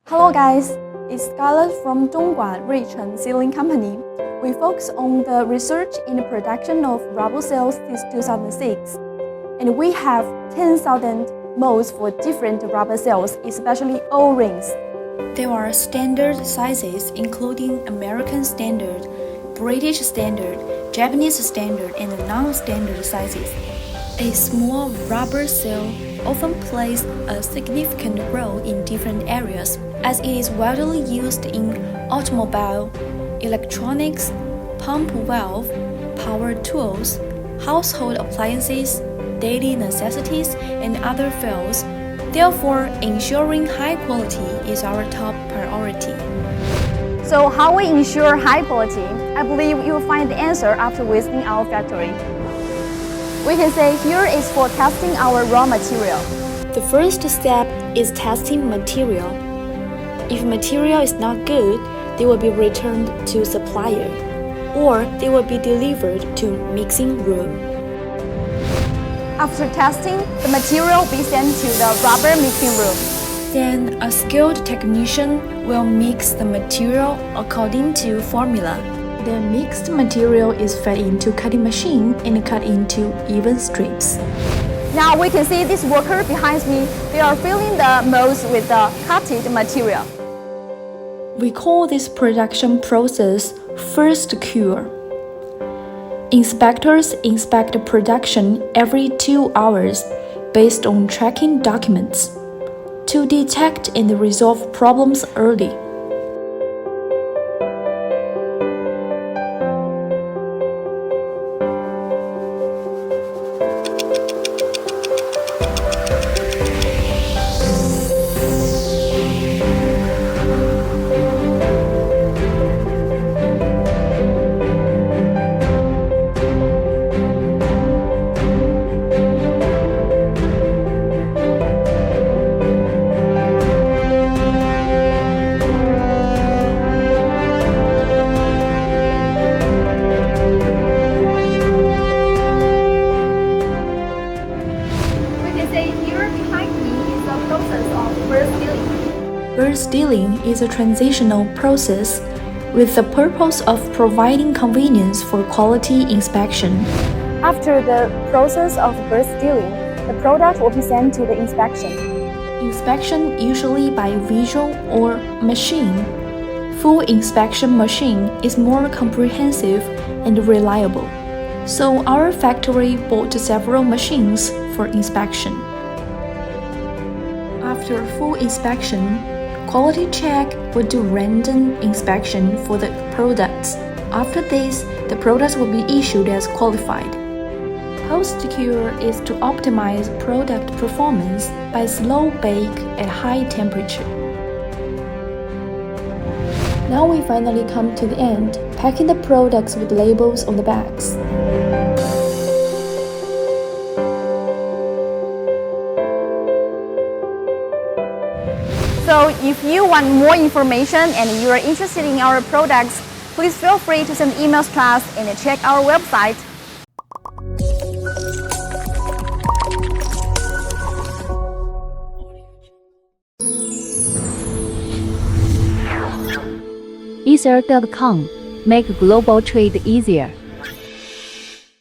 Hello guys, it's Scarlett from Dongguan Ruichen Sealing Company. We focus on the research and production of rubber seals since 2006. And we have 10,000 molds for different rubber seals, especially O-rings. There are standard sizes including American standard, British standard, Japanese standard, and non-standard sizes. A small rubber seal often plays a significant role in different areas, as it is widely used in automobile, electronics, pump valve, power tools, household appliances, daily necessities, and other fields. Therefore, ensuring high quality is our top priority. So how we ensure high quality? I believe you will find the answer after visiting our factory. We can say here is for testing our raw material. The first step is testing material. If material is not good, they will be returned to supplier, or they will be delivered to mixing room. After testing, the material will be sent to the rubber mixing room. Then a skilled technician will mix the material according to formula. The mixed material is fed into cutting machine and cut into even strips. Now we can see this worker behind me. They are filling the molds with the cutted material. We call this production process first cure. Inspectors inspect production every 2 hours based on tracking documents to detect and resolve problems early. Burst sealing is a transitional process with the purpose of providing convenience for quality inspection. After the process of burst sealing, the product will be sent to the inspection. Inspection usually by visual or machine. Full inspection machine is more comprehensive and reliable. So our factory bought several machines for inspection. After full inspection, quality check will do random inspection for the products. After this, the products will be issued as qualified. Post-cure is to optimize product performance by slow bake at high temperature. Now we finally come to the end, packing the products with labels on the bags. So if you want more information and you are interested in our products, please feel free to send emails to us and check our website. Ether.com. Make global trade easier.